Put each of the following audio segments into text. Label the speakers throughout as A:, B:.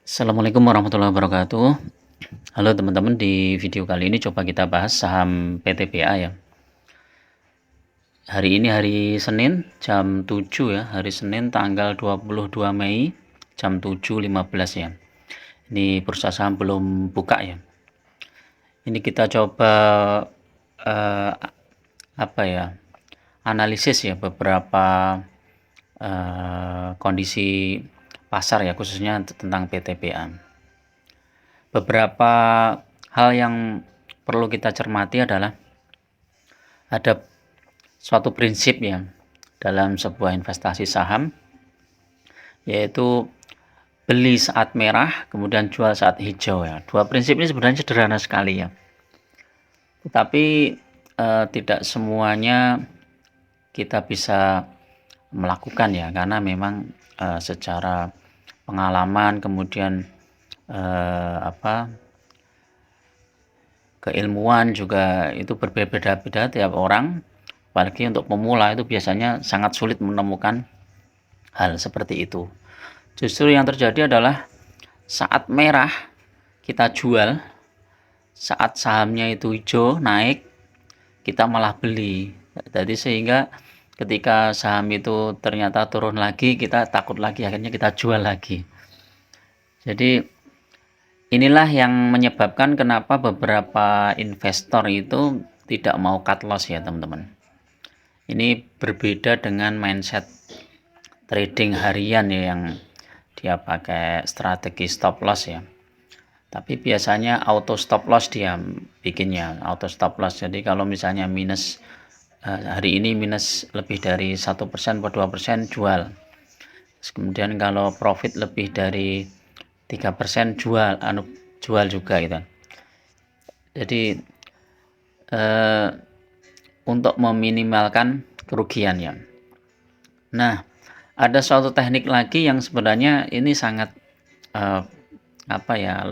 A: Assalamualaikum warahmatullahi wabarakatuh. Halo teman-teman, di video kali ini coba kita bahas saham PTBA ya. Hari ini hari Senin jam 7 ya, hari Senin tanggal 22 Mei jam 7.15 ya. Ini bursa saham belum buka ya. Ini kita coba eh, apa ya? Analisis ya beberapa kondisi pasar ya, khususnya tentang PTBA. Beberapa hal yang perlu kita cermati adalah ada suatu prinsip ya dalam sebuah investasi saham, yaitu beli saat merah kemudian jual saat hijau ya. Dua prinsip ini sebenarnya sederhana sekali ya, tetapi tidak semuanya kita bisa melakukan ya, karena memang secara pengalaman kemudian keilmuan juga itu berbeda-beda tiap orang. Apalagi untuk pemula itu biasanya sangat sulit menemukan hal seperti itu. Justru yang terjadi adalah saat merah kita jual, saat sahamnya itu hijau naik kita malah beli. Jadi sehingga ketika saham itu ternyata turun lagi, kita takut lagi, akhirnya kita jual lagi. Jadi inilah yang menyebabkan kenapa beberapa investor itu tidak mau cut loss ya teman-teman. Ini berbeda dengan mindset trading harian ya, yang dia pakai strategi stop loss ya. Tapi biasanya auto stop loss dia bikinnya, auto stop loss. Jadi kalau misalnya minus hari ini minus lebih dari 1% atau 2% jual. Kemudian kalau profit lebih dari 3% jual, jual juga gitu. Jadi untuk meminimalkan kerugian ya. Nah, ada suatu teknik lagi yang sebenarnya ini sangat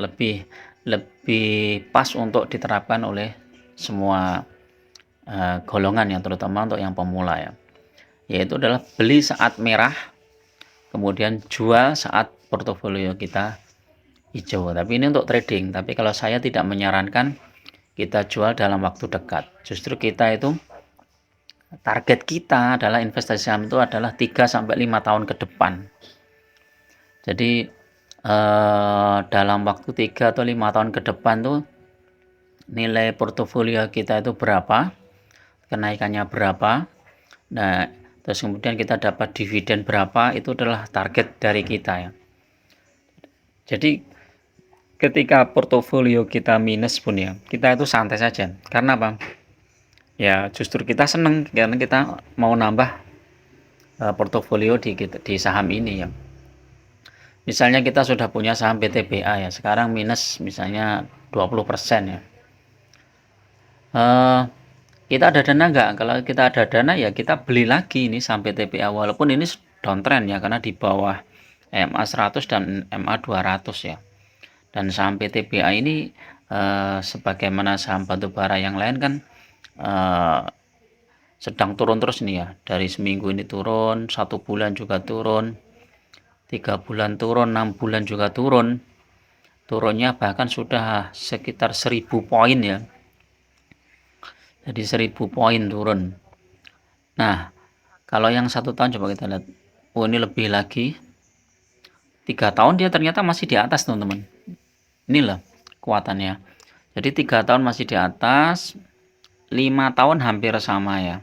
A: lebih pas untuk diterapkan oleh semua golongan yang terutama untuk yang pemula ya, yaitu adalah beli saat merah kemudian jual saat portofolio kita hijau. Tapi ini untuk trading, tapi kalau saya tidak menyarankan kita jual dalam waktu dekat. Justru kita itu target kita adalah investasi saham itu adalah 3-5 tahun ke depan. Jadi dalam waktu 3 atau 5 tahun ke depan tuh nilai portofolio kita itu berapa, kenaikannya berapa, nah terus kemudian kita dapat dividen berapa, itu adalah target dari kita ya. Jadi ketika portofolio kita minus pun ya, kita itu santai saja. Karena apa? Ya justru kita seneng karena kita mau nambah portofolio di saham ini ya. Misalnya kita sudah punya saham PTBA ya, sekarang minus misalnya 20% ya. Kita ada dana nggak? Kalau kita ada dana ya kita beli lagi ini saham PTBA, walaupun ini downtrend ya, karena di bawah MA 100 dan MA 200 ya. Dan saham PTBA ini sebagaimana saham batubara yang lain kan sedang turun terus nih ya. Dari seminggu ini turun, 1 bulan juga turun, 3 bulan turun, 6 bulan juga turun. Turunnya bahkan sudah sekitar 1000 poin ya. Jadi 1000 poin turun. Nah, kalau yang 1 tahun coba kita lihat. Oh, ini lebih lagi. 3 tahun dia ternyata masih di atas teman-teman. Inilah kekuatannya. Jadi 3 tahun masih di atas, 5 tahun hampir sama ya.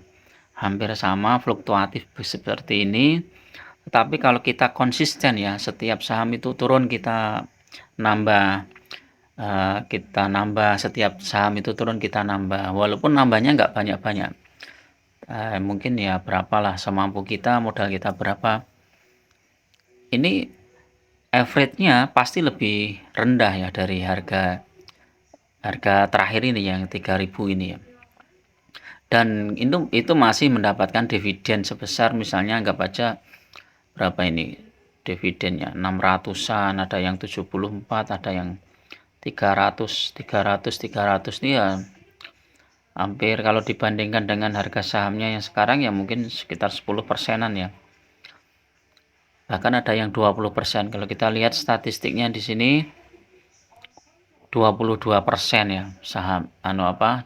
A: Hampir sama, fluktuatif seperti ini. Tetapi kalau kita konsisten ya, setiap saham itu turun kita nambah, setiap saham itu turun kita nambah, walaupun nambahnya nggak banyak-banyak, mungkin ya berapalah semampu kita, modal kita berapa, ini average-nya pasti lebih rendah ya dari harga terakhir ini yang 3000 ini ya. Dan itu masih mendapatkan dividen sebesar, misalnya anggap aja berapa ini dividennya, 600-an, ada yang 74, ada yang 300 ini ya hampir, kalau dibandingkan dengan harga sahamnya yang sekarang ya mungkin sekitar 10%-an ya. bahkan ada yang 20%. Kalau kita lihat statistiknya di sini 22% ya saham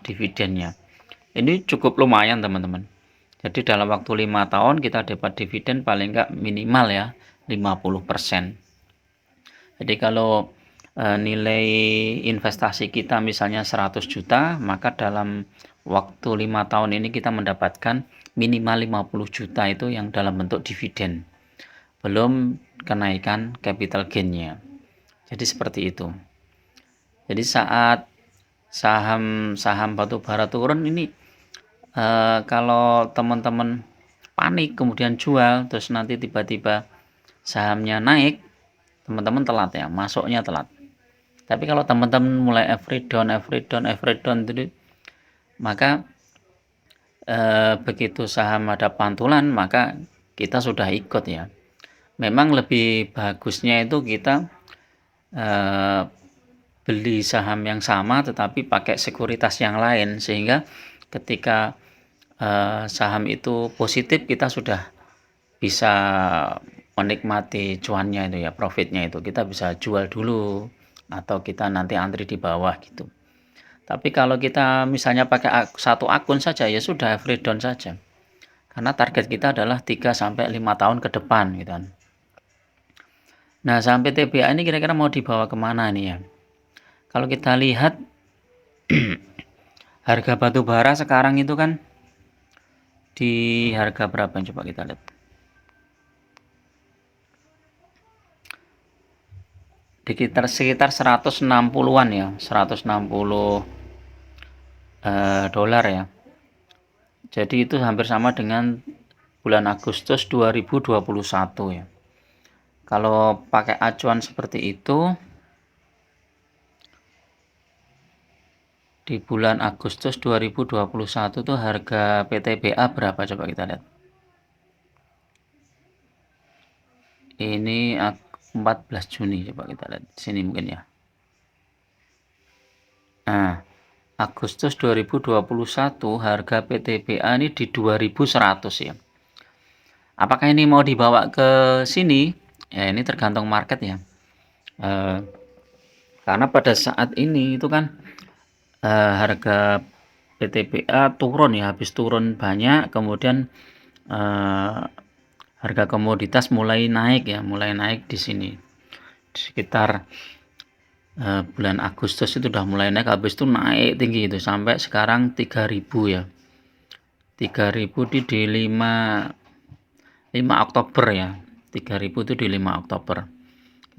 A: dividennya. Ini cukup lumayan teman-teman. Jadi dalam waktu 5 tahun kita dapat dividen paling enggak minimal ya 50%. Jadi kalau nilai investasi kita misalnya 100 juta, maka dalam waktu 5 tahun ini kita mendapatkan minimal 50 juta itu yang dalam bentuk dividen. Belum kenaikan capital gain-nya. Jadi seperti itu. Jadi saat saham batubara turun ini, kalau teman-teman panik kemudian jual terus nanti tiba-tiba sahamnya naik, teman-teman telat ya, masuknya telat. Tapi kalau teman-teman mulai every down itu, maka begitu saham ada pantulan maka kita sudah ikut ya. Memang lebih bagusnya itu kita beli saham yang sama tetapi pakai sekuritas yang lain, sehingga ketika saham itu positif kita sudah bisa menikmati cuannya itu ya, profitnya itu kita bisa jual dulu atau kita nanti antri di bawah gitu. Tapi kalau kita misalnya pakai satu akun saja ya sudah every down saja, karena target kita adalah 3-5 tahun ke depan gitu kan. Nah saham PTBA ini kira-kira mau dibawa kemana nih ya? Kalau kita lihat harga batu bara sekarang itu kan di harga berapa, coba kita lihat. Sekitar 160-an ya, 160 dolar ya. Jadi itu hampir sama dengan bulan Agustus 2021 ya. Kalau pakai acuan seperti itu, di bulan Agustus 2021 tuh harga PTBA berapa, coba kita lihat. Ini 14 Juni, coba kita lihat sini mungkin ya. Nah, Agustus 2021 harga PTBA ini di 2100 ya. Apakah ini mau dibawa ke sini? Ya ini tergantung market ya. Karena pada saat ini itu kan harga PTBA turun ya, habis turun banyak, kemudian harga komoditas mulai naik ya, mulai naik di sini sekitar bulan Agustus itu udah mulai naik, habis itu naik tinggi itu sampai sekarang 3000 ya, 3000 di 5 Oktober ya, 3000 itu di 5 Oktober.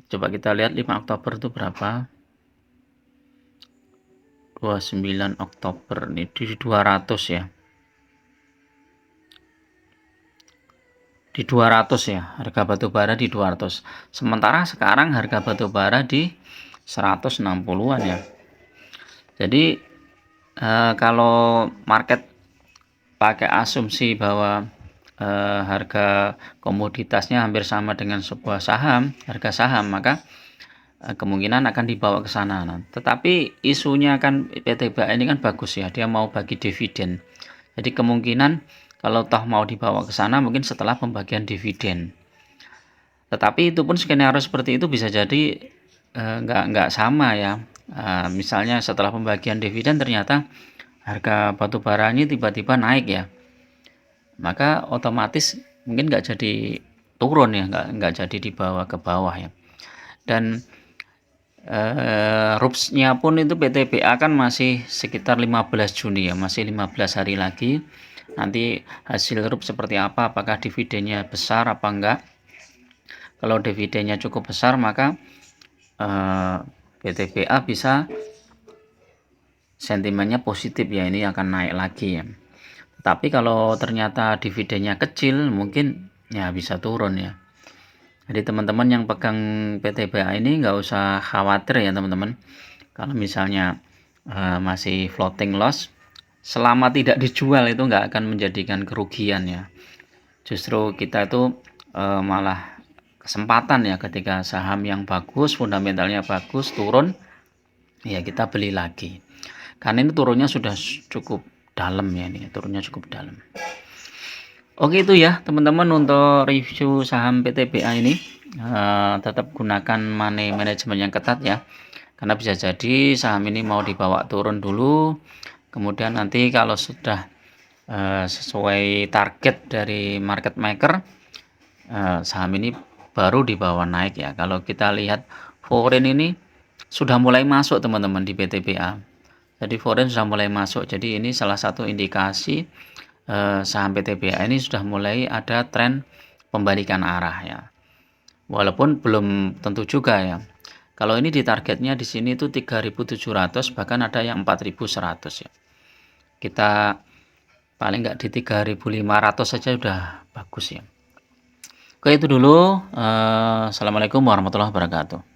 A: Coba kita lihat 5 Oktober itu berapa, 29 Oktober ini di 200 ya, di 200 ya, harga batubara di 200. Sementara sekarang harga batubara di 160-an ya. Jadi kalau market pakai asumsi bahwa harga komoditasnya hampir sama dengan sebuah saham, harga saham, maka kemungkinan akan dibawa ke sana. Nah, tetapi isunya kan PTBA ini kan bagus ya, dia mau bagi dividen. Jadi kemungkinan kalau toh mau dibawa ke sana mungkin setelah pembagian dividen. Tetapi itu pun skenario seperti itu bisa jadi nggak sama ya. Misalnya setelah pembagian dividen ternyata harga batubara ini tiba-tiba naik ya, maka otomatis mungkin nggak jadi turun ya, nggak jadi dibawa ke bawah ya. Dan RUPS-nya pun itu PTBA kan masih sekitar 15 Juni ya, masih 15 hari lagi. Nanti hasil RUPS seperti apa, apakah dividennya besar apa enggak. Kalau dividennya cukup besar maka PTBA bisa sentimennya positif ya, ini akan naik lagi ya. Tapi kalau ternyata dividennya kecil mungkin ya bisa turun ya. Jadi teman-teman yang pegang PTBA ini nggak usah khawatir ya teman-teman. Kalau misalnya masih floating loss, selama tidak dijual itu nggak akan menjadikan kerugian ya. Justru kita itu malah kesempatan ya, ketika saham yang bagus, fundamentalnya bagus, turun, ya kita beli lagi. Karena ini turunnya sudah cukup dalam ya, ini turunnya cukup dalam. Oke itu ya teman-teman untuk review saham PTBA ini. Tetap gunakan money management yang ketat ya, karena bisa jadi saham ini mau dibawa turun dulu, kemudian nanti kalau sudah sesuai target dari market maker, saham ini baru dibawa naik ya. Kalau kita lihat foreign ini sudah mulai masuk teman-teman di PTBA, jadi foreign sudah mulai masuk, jadi ini salah satu indikasi saham PTBA ini sudah mulai ada tren pembalikan arah ya. Walaupun belum tentu juga ya. Kalau ini di targetnya di sini itu 3.700, bahkan ada yang 4.100 ya. Kita paling nggak di 3.500 saja udah bagus ya. Oke itu dulu. Assalamualaikum warahmatullahi wabarakatuh.